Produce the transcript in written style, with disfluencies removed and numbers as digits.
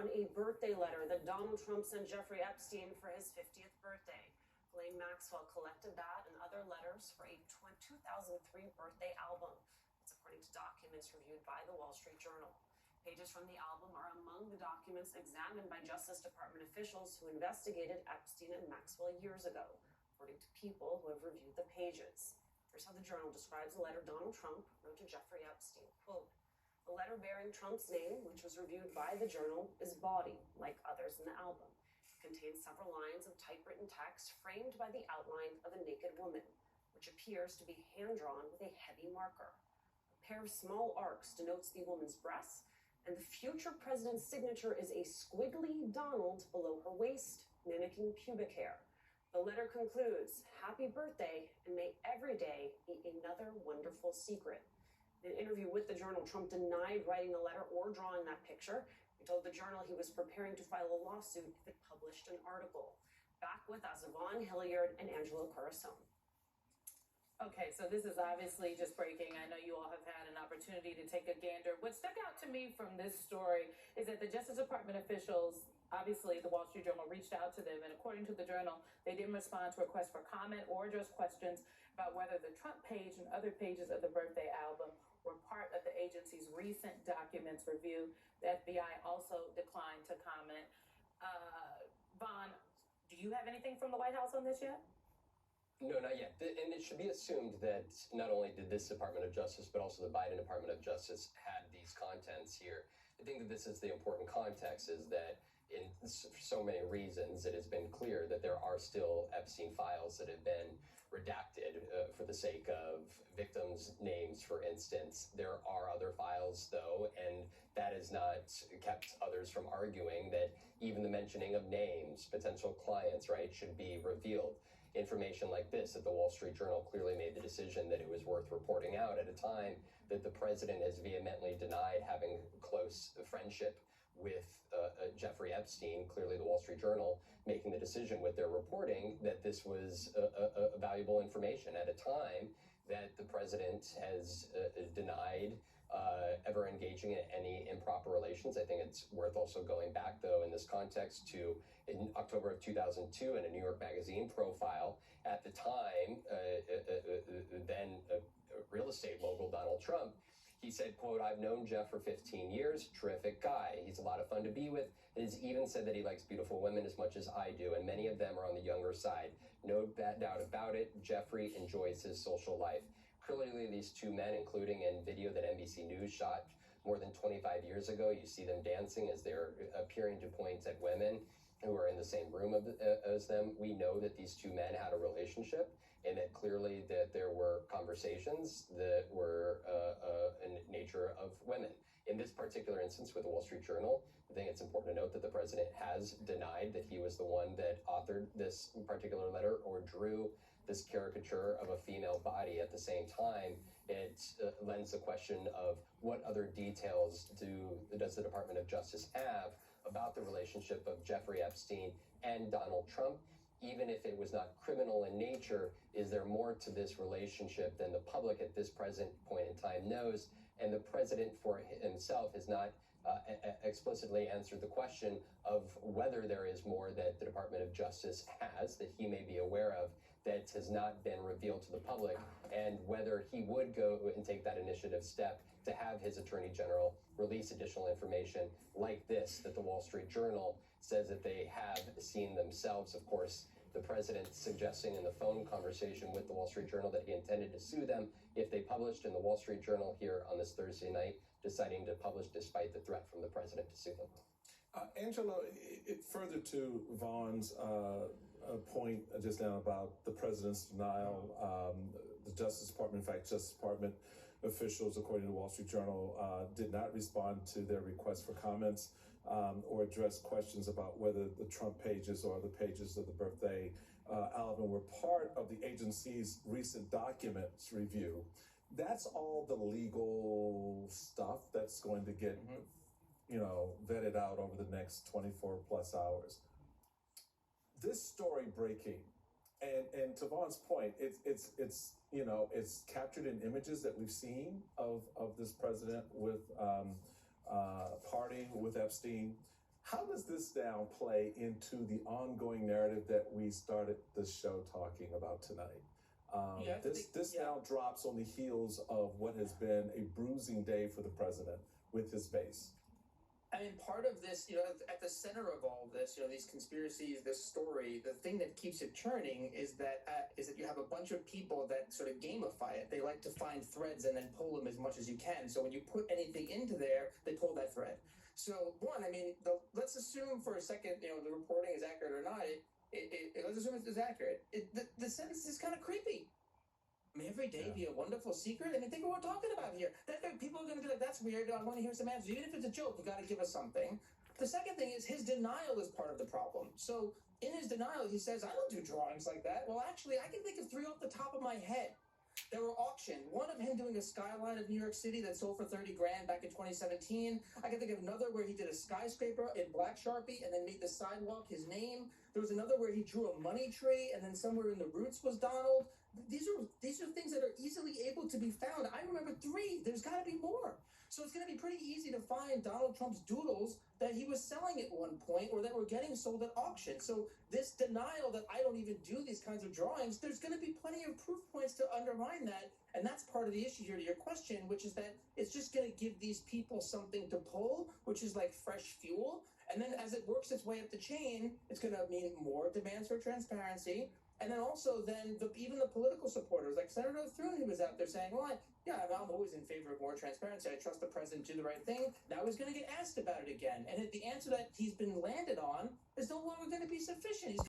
on a birthday letter that Donald Trump sent Jeffrey Epstein for his 50th birthday. Ghislaine Maxwell collected that and other letters for a 2003 birthday album. That's according to documents reviewed by the Wall Street Journal. Pages from the album are among the documents examined by Justice Department officials who investigated Epstein and Maxwell years ago, according to people who have reviewed the pages. Here's how the Journal describes the letter Donald Trump wrote to Jeffrey Epstein. Quote, "The letter bearing Trump's name, which was reviewed by the Journal, is bawdy, like others in the album. It contains several lines of typewritten text framed by the outline of a naked woman, which appears to be hand-drawn with a heavy marker. A pair of small arcs denotes the woman's breasts, and the future president's signature is a squiggly Donald below her waist, mimicking pubic hair. The letter concludes, 'Happy birthday, and may every day be another wonderful secret.'" In an interview with the Journal, Trump denied writing the letter or drawing that picture. He told the Journal he was preparing to file a lawsuit if it published an article. Back with us, Yvonne Hilliard and Angelo Corazon. Okay, so this is obviously just breaking. I know you all have had an opportunity to take a gander. What stuck out to me from this story is that the Justice Department officials, obviously the Wall Street Journal, reached out to them, and according to the Journal, they didn't respond to requests for comment or address questions about whether the Trump page and other pages of the birthday album were part of the agency's recent documents review. The FBI also declined to comment. Vaughn, do you have anything from the White House on this yet? No, not yet. And it should be assumed that not only did this Department of Justice, but also the Biden Department of Justice had these contents here. I think that this is the important context, is that for so many reasons, it has been clear that there are still Epstein files that have been redacted for the sake of victims' names, for instance. There are other files, though, and that has not kept others from arguing that even the mentioning of names, potential clients, right, should be revealed. Information like this that the Wall Street Journal clearly made the decision that it was worth reporting out at a time that the president has vehemently denied having close friendship with Jeffrey Epstein. Clearly the Wall Street Journal making the decision with their reporting that this was a valuable information at a time that the president has denied ever engaging in any improper relations. I think it's worth also going back, though, in this context to in October of 2002 in a New York Magazine profile. At the time, then real estate mogul Donald Trump, he said, quote, "I've known Jeff for 15 years, terrific guy. He's a lot of fun to be with. He's even said that he likes beautiful women as much as I do, and many of them are on the younger side. No doubt about it, Jeffrey enjoys his social life." Clearly, these two men, including in video that NBC News shot more than 25 years ago, you see them dancing as they're appearing to point at women who are in the same room as them. We know that these two men had a relationship, and that clearly that there were conversations that were in nature of women. In this particular instance with the Wall Street Journal, I think it's important to note that the president has denied that he was the one that authored this particular letter or drew this caricature of a female body. At the same time, it lends the question of what other details does the Department of Justice have about the relationship of Jeffrey Epstein and Donald Trump. Even if it was not criminal in nature, is there more to this relationship than the public at this present point in time knows? And the president for himself has not explicitly answered the question of whether there is more that the Department of Justice has that he may be aware of that has not been revealed to the public, and whether he would go and take that initiative step to have his Attorney General release additional information like this that the Wall Street Journal says that they have seen themselves. Of course, the president suggesting in the phone conversation with the Wall Street Journal that he intended to sue them if they published, in the Wall Street Journal here on this Thursday night, deciding to publish despite the threat from the president to sue them. Angelo, further to Vaughn's point just now about the president's denial, the Justice Department, in fact, Justice Department officials, according to the Wall Street Journal, did not respond to their request for comments or address questions about whether the Trump pages or other pages of the birthday album were part of the agency's recent documents review. That's all the legal stuff that's going to get vetted out over the next 24 plus hours. This story breaking, and to Vaughn's point, it's captured in images that we've seen of this president with partying with Epstein. How does this now play into the ongoing narrative that we started the show talking about tonight? This now drops on the heels of what has been a bruising day for the president with his base. I mean, part of this, at the center of all of this, these conspiracies, this story, the thing that keeps it churning is that you have a bunch of people that sort of gamify it. They like to find threads and then pull them as much as you can. So when you put anything into there, they pull that thread. So one, I mean, let's assume for a second, the reporting is accurate or not. Let's assume it's accurate. The sentence is kind of creepy. I mean, every day be a wonderful secret. I mean, think of what we're talking about here. People are going to be like, that's weird. I want to hear some answers. Even if it's a joke, you got to give us something. The second thing is his denial is part of the problem. So in his denial, he says, I don't do drawings like that. Well, actually, I can think of 3 off the top of my head. They were auctioned. One of him doing a skyline of New York City that sold for $30,000 back in 2017. I can think of another where he did a skyscraper in black Sharpie and then made the sidewalk his name. There was another where he drew a money tree and then somewhere in the roots was Donald. These are things that are easily able to be found. I remember 3. There's got to be more. So it's going to be pretty easy to find Donald Trump's doodles that he was selling at one point or that were getting sold at auction. So this denial that I don't even do these kinds of drawings, there's going to be plenty of proof points to undermine that. And that's part of the issue here to your question, which is that it's just going to give these people something to pull, which is like fresh fuel. And then as it works its way up the chain, it's going to mean more demands for transparency. And then also even the political supporters, like Senator Thune, who was out there saying, well, I'm always in favor of more transparency. I trust the president to do the right thing. Now he's going to get asked about it again. And the answer that he's been landed on is no longer going to be sufficient.